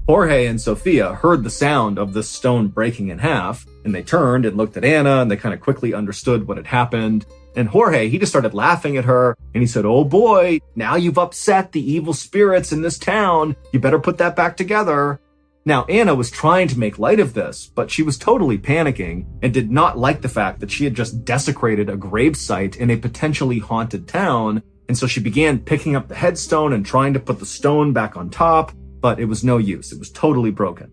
[SPEAKER 1] Jorge and Sofia heard the sound of the stone breaking in half, and they turned and looked at Anna, and they kind of quickly understood what had happened. And Jorge, he just started laughing at her, and he said, "Oh boy, now you've upset the evil spirits in this town. You better put that back together." Now, Anna was trying to make light of this, but she was totally panicking and did not like the fact that she had just desecrated a gravesite in a potentially haunted town. And so she began picking up the headstone and trying to put the stone back on top, but it was no use. It was totally broken.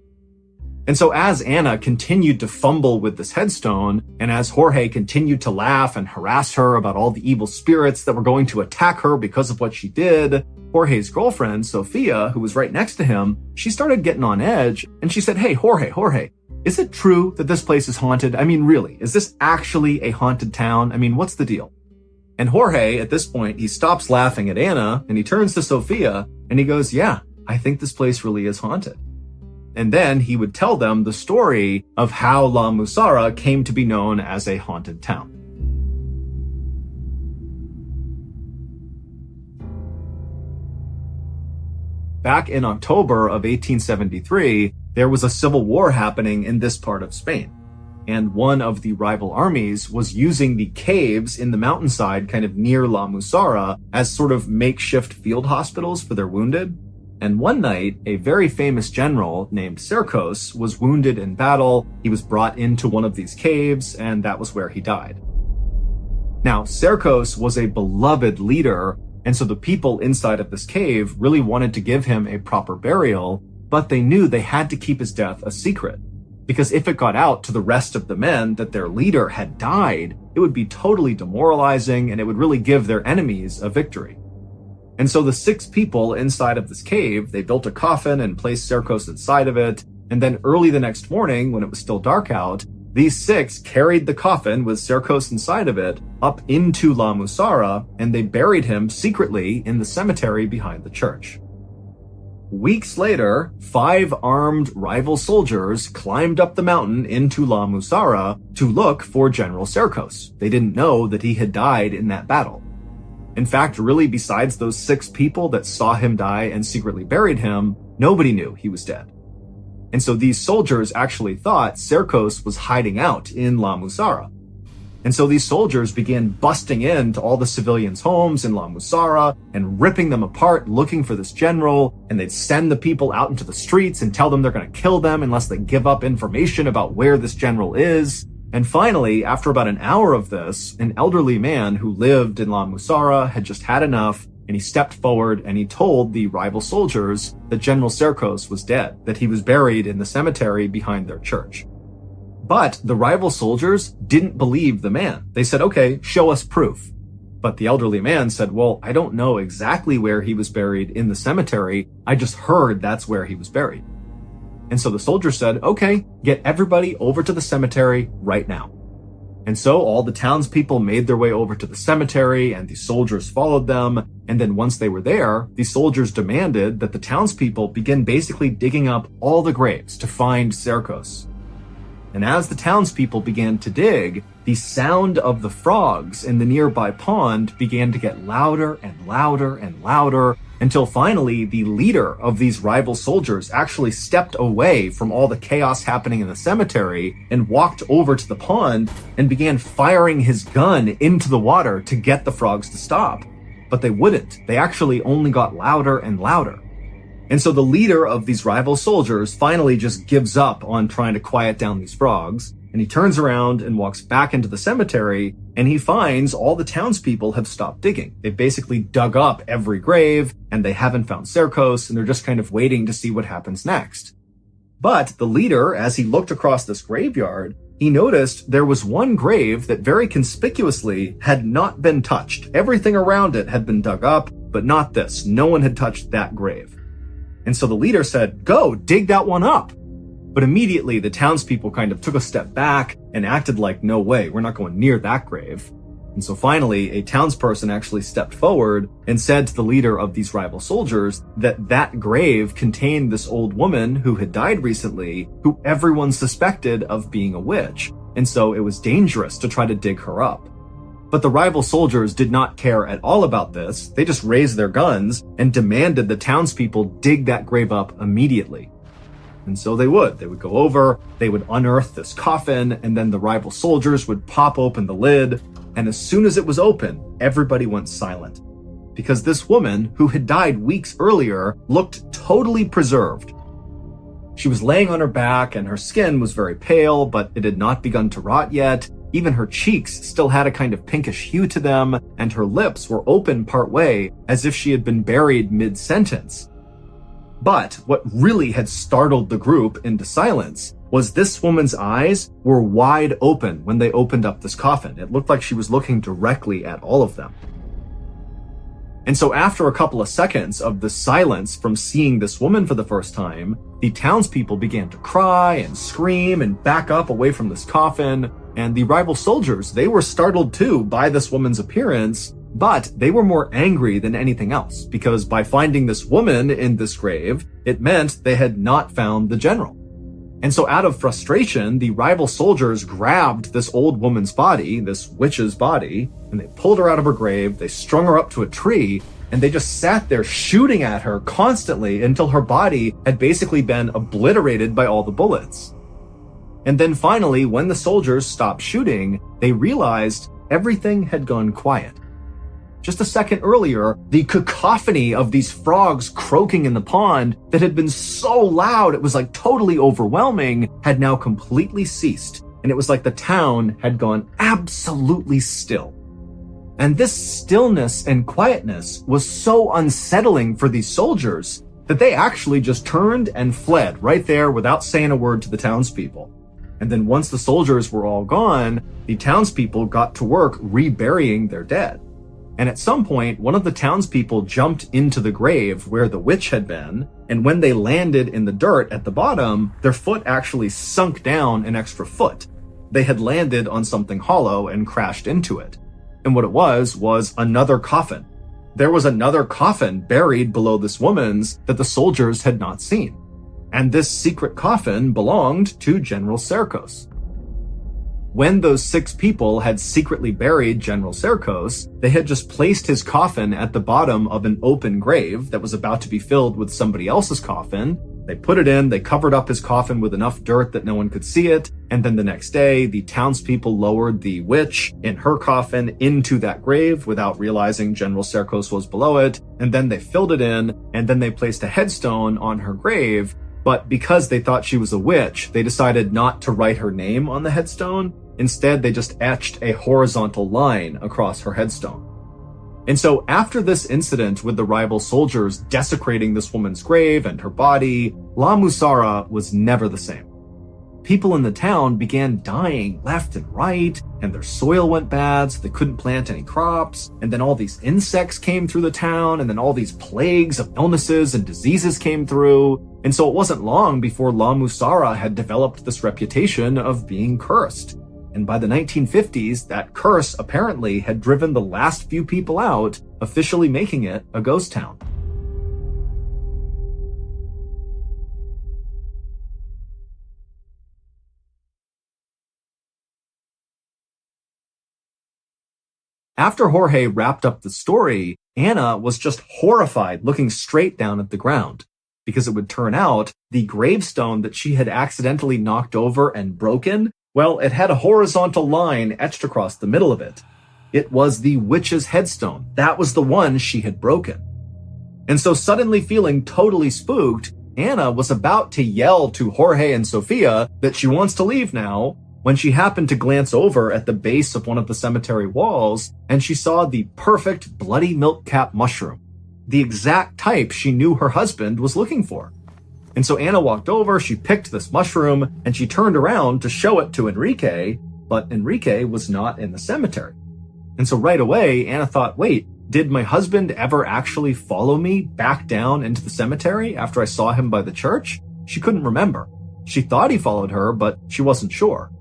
[SPEAKER 1] And so as Anna continued to fumble with this headstone, and as Jorge continued to laugh and harass her about all the evil spirits that were going to attack her because of what she did, Jorge's girlfriend, Sofia, who was right next to him, she started getting on edge, and she said, "Hey, Jorge, is it true that this place is haunted? I mean, really, is this actually a haunted town? I mean, what's the deal?" And Jorge, at this point, he stops laughing at Anna, and he turns to Sofia, and he goes, "Yeah, I think this place really is haunted." And then he would tell them the story of how La Musara came to be known as a haunted town. Back in October of 1873, there was a civil war happening in this part of Spain. And one of the rival armies was using the caves in the mountainside kind of near La Musara as sort of makeshift field hospitals for their wounded. And one night, a very famous general named Cercos was wounded in battle. He was brought into one of these caves, and that was where he died. Now, Cercos was a beloved leader, and so the people inside of this cave really wanted to give him a proper burial, but they knew they had to keep his death a secret. Because if it got out to the rest of the men that their leader had died, it would be totally demoralizing, and it would really give their enemies a victory. And so the 6 people inside of this cave, they built a coffin and placed Cercos inside of it. And then early the next morning, when it was still dark out, these 6 carried the coffin with Cercos inside of it up into La Musara, and they buried him secretly in the cemetery behind the church. Weeks later, 5 armed rival soldiers climbed up the mountain into La Musara to look for General Cercos. They didn't know that he had died in that battle. In fact, really, besides those 6 people that saw him die and secretly buried him, nobody knew he was dead. And so these soldiers actually thought Cercos was hiding out in La Musara. And so these soldiers began busting into all the civilians' homes in La Musara and ripping them apart, looking for this general, and they'd send the people out into the streets and tell them they're going to kill them unless they give up information about where this general is. And finally, after about an hour of this, an elderly man who lived in La Musara had just had enough, and he stepped forward and he told the rival soldiers that General Cercos was dead, that he was buried in the cemetery behind their church. But the rival soldiers didn't believe the man. They said, okay, show us proof. But the elderly man said, well, I don't know exactly where he was buried in the cemetery. I just heard that's where he was buried. And so the soldiers said, okay, get everybody over to the cemetery right now. And so all the townspeople made their way over to the cemetery and the soldiers followed them. And then once they were there, the soldiers demanded that the townspeople begin basically digging up all the graves to find Cercos. And as the townspeople began to dig, the sound of the frogs in the nearby pond began to get louder and louder and louder until finally the leader of these rival soldiers actually stepped away from all the chaos happening in the cemetery and walked over to the pond and began firing his gun into the water to get the frogs to stop. But they wouldn't. They actually only got louder and louder. And so the leader of these rival soldiers finally just gives up on trying to quiet down these frogs, and he turns around and walks back into the cemetery, and he finds all the townspeople have stopped digging. They've basically dug up every grave, and they haven't found Cercos, and they're just kind of waiting to see what happens next. But the leader, as he looked across this graveyard, he noticed there was one grave that very conspicuously had not been touched. Everything around it had been dug up, but not this. No one had touched that grave. And so the leader said, go, dig that one up. But immediately the townspeople kind of took a step back and acted like, no way, we're not going near that grave. And so finally, a townsperson actually stepped forward and said to the leader of these rival soldiers that that grave contained this old woman who had died recently, who everyone suspected of being a witch. And so it was dangerous to try to dig her up. But the rival soldiers did not care at all about this. They just raised their guns and demanded the townspeople dig that grave up immediately. And so they would. They would go over, they would unearth this coffin, and then the rival soldiers would pop open the lid. And as soon as it was open, everybody went silent. Because this woman, who had died weeks earlier, looked totally preserved. She was laying on her back and her skin was very pale, but it had not begun to rot yet. Even her cheeks still had a kind of pinkish hue to them, and her lips were open partway, as if she had been buried mid-sentence. But what really had startled the group into silence was this woman's eyes were wide open when they opened up this coffin. It looked like she was looking directly at all of them. And so after a couple of seconds of the silence from seeing this woman for the first time, the townspeople began to cry and scream and back up away from this coffin. And the rival soldiers, they were startled too by this woman's appearance, but they were more angry than anything else, because by finding this woman in this grave, it meant they had not found the general. And so out of frustration, the rival soldiers grabbed this old woman's body, this witch's body, and they pulled her out of her grave, they strung her up to a tree, and they just sat there shooting at her constantly until her body had basically been obliterated by all the bullets. And then finally, when the soldiers stopped shooting, they realized everything had gone quiet. Just a second earlier, the cacophony of these frogs croaking in the pond that had been so loud it was like totally overwhelming had now completely ceased, and it was like the town had gone absolutely still. And this stillness and quietness was so unsettling for these soldiers that they actually just turned and fled right there without saying a word to the townspeople. And then once the soldiers were all gone, the townspeople got to work reburying their dead. And at some point, one of the townspeople jumped into the grave where the witch had been, and when they landed in the dirt at the bottom, their foot actually sunk down an extra foot. They had landed on something hollow and crashed into it. And what it was another coffin. There was another coffin buried below this woman's that the soldiers had not seen. And this secret coffin belonged to General Cercos. when those 6 people had secretly buried General Serkos, they had just placed his coffin at the bottom of an open grave that was about to be filled with somebody else's coffin. They put it in, they covered up his coffin with enough dirt that no one could see it, and then the next day, the townspeople lowered the witch in her coffin into that grave without realizing General Serkos was below it, and then they filled it in, and then they placed a headstone on her grave, but because they thought she was a witch, they decided not to write her name on the headstone. Instead, they just etched a horizontal line across her headstone. And so after this incident with the rival soldiers desecrating this woman's grave and her body, La Musara was never the same. People in the town began dying left and right, and their soil went bad, so they couldn't plant any crops, and then all these insects came through the town, and then all these plagues of illnesses and diseases came through, and so it wasn't long before La Musara had developed this reputation of being cursed. And by the 1950s, that curse apparently had driven the last few people out, officially making it a ghost town. After Jorge wrapped up the story, Anna was just horrified looking straight down at the ground, because it would turn out the gravestone that she had accidentally knocked over and broken, well, it had a horizontal line etched across the middle of it. It was the witch's headstone. That was the one she had broken. And so suddenly feeling totally spooked, Anna was about to yell to Jorge and Sofia that she wants to leave now, when she happened to glance over at the base of one of the cemetery walls, and she saw the perfect bloody milk cap mushroom, the exact type she knew her husband was looking for. And so Anna walked over, she picked this mushroom, and she turned around to show it to Enrique, but Enrique was not in the cemetery. And so right away, Anna thought, wait, did my husband ever actually follow me back down into the cemetery after I saw him by the church? She couldn't remember. She thought he followed her, but she wasn't sure.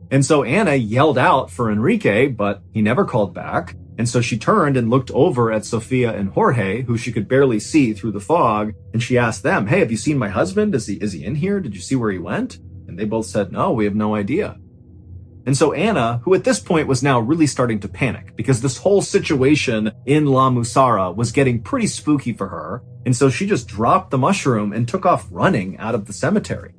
[SPEAKER 1] And so Anna yelled out for Enrique, but he never called back. And so she turned and looked over at Sofia and Jorge, who she could barely see through the fog, and she asked them, hey, have you seen my husband? Is he in here? Did you see where he went? And they both said, no, we have no idea. And so Anna, who at this point was now really starting to panic, because this whole situation in La Musara was getting pretty spooky for her, and so she just dropped the mushroom and took off running out of the cemetery.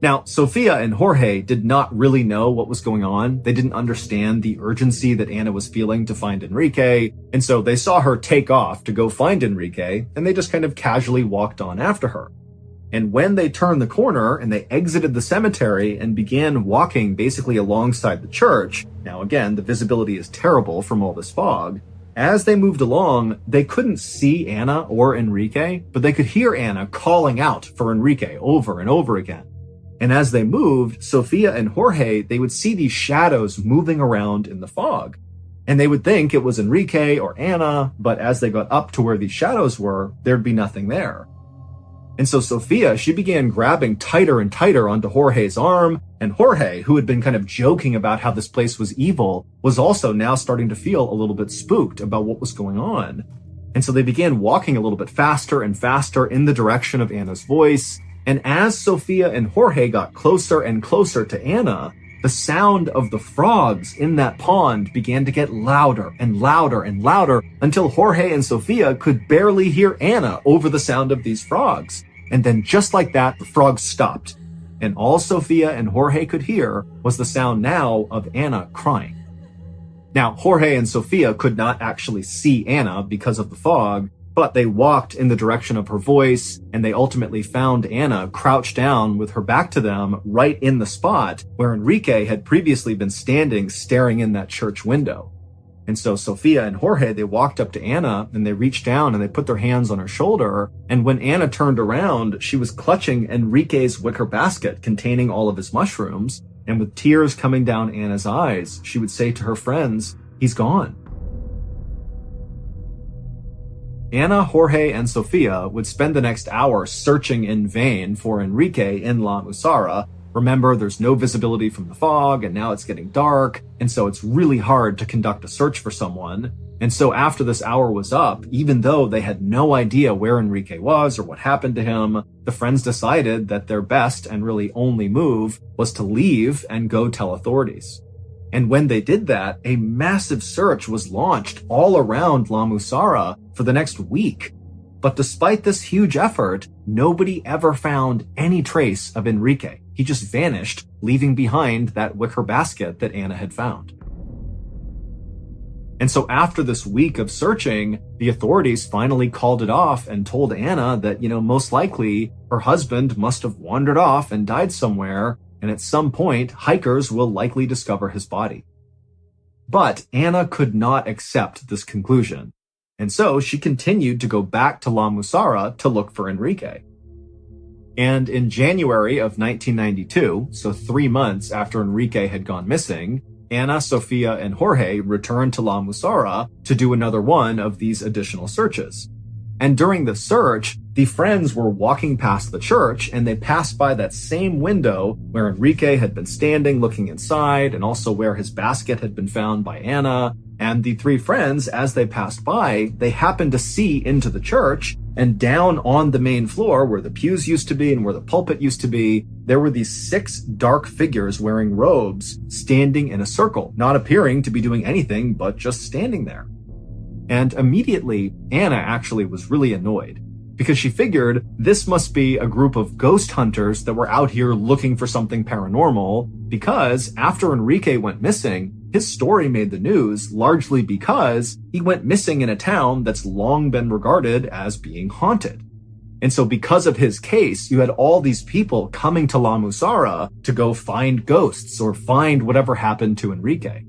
[SPEAKER 1] Now, Sofia and Jorge did not really know what was going on. They didn't understand the urgency that Anna was feeling to find Enrique, and so they saw her take off to go find Enrique, and they just kind of casually walked on after her. And when they turned the corner and they exited the cemetery and began walking basically alongside the church, now again, the visibility is terrible from all this fog, as they moved along, they couldn't see Anna or Enrique, but they could hear Anna calling out for Enrique over and over again. And as they moved, Sofia and Jorge, they would see these shadows moving around in the fog. And they would think it was Enrique or Anna, but as they got up to where these shadows were, there'd be nothing there. And so Sofia, she began grabbing tighter and tighter onto Jorge's arm, and Jorge, who had been kind of joking about how this place was evil, was also now starting to feel a little bit spooked about what was going on. And so they began walking a little bit faster and faster in the direction of Anna's voice. And as Sofia and Jorge got closer and closer to Anna, the sound of the frogs in that pond began to get louder and louder and louder until Jorge and Sofia could barely hear Anna over the sound of these frogs. And then just like that, the frogs stopped. And all Sofia and Jorge could hear was the sound now of Anna crying. Now, Jorge and Sofia could not actually see Anna because of the fog, but they walked in the direction of her voice, and they ultimately found Anna crouched down with her back to them right in the spot where Enrique had previously been standing staring in that church window. And so Sofia and Jorge, they walked up to Anna and they reached down and they put their hands on her shoulder. And when Anna turned around, she was clutching Enrique's wicker basket containing all of his mushrooms. And with tears coming down Anna's eyes, she would say to her friends, "He's gone." Anna, Jorge, and Sofia would spend the next hour searching in vain for Enrique in La Musara, Remember, there's no visibility from the fog, and now it's getting dark, and so it's really hard to conduct a search for someone. And so after this hour was up, even though they had no idea where Enrique was or what happened to him, the friends decided that their best and really only move was to leave and go tell authorities. And when they did that, a massive search was launched all around La Musara for the next week. But despite this huge effort, nobody ever found any trace of Enrique. He just vanished, leaving behind that wicker basket that Anna had found. And so after this week of searching, the authorities finally called it off and told Anna that, most likely her husband must have wandered off and died somewhere, and at some point, hikers will likely discover his body. But Anna could not accept this conclusion. And so she continued to go back to La Musara to look for Enrique. And in January of 1992, so 3 months after Enrique had gone missing, Anna, Sofia, and Jorge returned to La Musara to do another one of these additional searches. And during the search, the friends were walking past the church and they passed by that same window where Enrique had been standing looking inside and also where his basket had been found by Anna. And the 3 friends, as they passed by, they happened to see into the church, and down on the main floor where the pews used to be and where the pulpit used to be, there were these 6 dark figures wearing robes standing in a circle, not appearing to be doing anything but just standing there. And immediately, Anna actually was really annoyed because she figured this must be a group of ghost hunters that were out here looking for something paranormal, because after Enrique went missing, his story made the news largely because he went missing in a town that's long been regarded as being haunted. And so because of his case, you had all these people coming to La Musara to go find ghosts or find whatever happened to Enrique.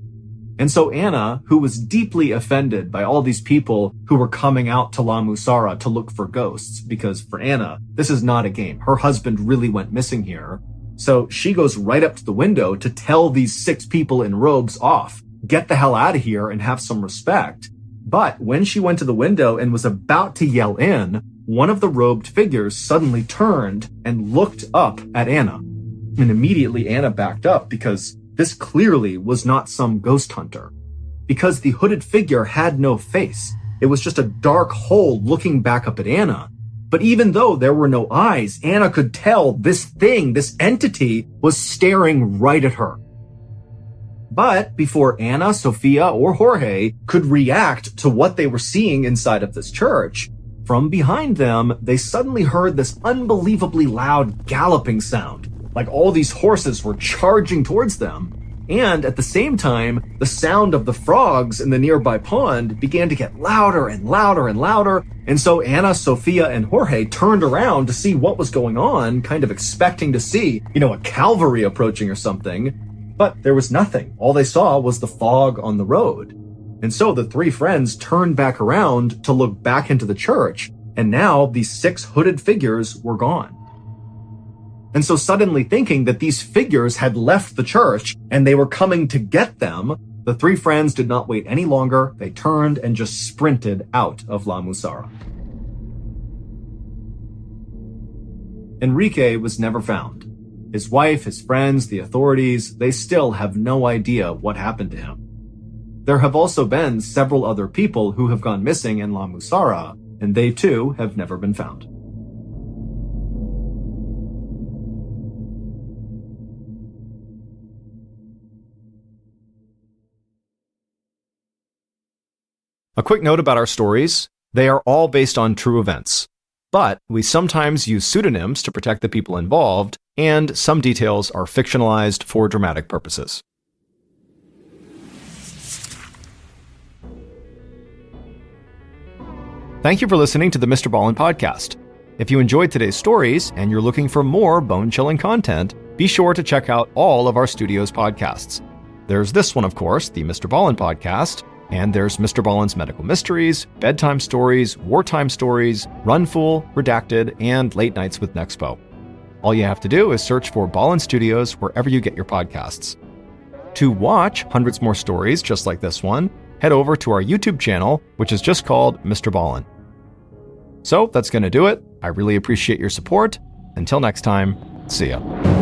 [SPEAKER 1] And so Anna, who was deeply offended by all these people who were coming out to La Musara to look for ghosts, because for Anna, this is not a game. Her husband really went missing here. So she goes right up to the window to tell these 6 people in robes off, get the hell out of here and have some respect. But when she went to the window and was about to yell in, one of the robed figures suddenly turned and looked up at Anna. And immediately Anna backed up because this clearly was not some ghost hunter. Because the hooded figure had no face. It was just a dark hole looking back up at Anna. But even though there were no eyes, Anna could tell this thing, this entity, was staring right at her. But before Anna, Sofia, or Jorge could react to what they were seeing inside of this church, from behind them, they suddenly heard this unbelievably loud galloping sound, like all these horses were charging towards them. And at the same time, the sound of the frogs in the nearby pond began to get louder and louder and louder. And so Anna, Sofia, and Jorge turned around to see what was going on, kind of expecting to see, a cavalry approaching or something. But there was nothing. All they saw was the fog on the road. And so the 3 friends turned back around to look back into the church. And now these 6 hooded figures were gone. And so suddenly thinking that these figures had left the church and they were coming to get them, the 3 friends did not wait any longer. They turned and just sprinted out of La Musara. Enrique was never found. His wife, his friends, the authorities, they still have no idea what happened to him. There have also been several other people who have gone missing in La Musara, and they too have never been found. A quick note about our stories. They are all based on true events, but we sometimes use pseudonyms to protect the people involved, and some details are fictionalized for dramatic purposes. Thank you for listening to the Mr. Ballin podcast. If you enjoyed today's stories and you're looking for more bone-chilling content, be sure to check out all of our studio's podcasts. There's this one, of course, the Mr. Ballin podcast, and there's Mr. Ballen's Medical Mysteries, Bedtime Stories, Wartime Stories, Run Fool, Redacted, and Late Nights with Nexpo. All you have to do is search for Ballin Studios wherever you get your podcasts. To watch hundreds more stories just like this one, head over to our YouTube channel, which is just called Mr. Ballin. So that's going to do it. I really appreciate your support. Until next time, see ya.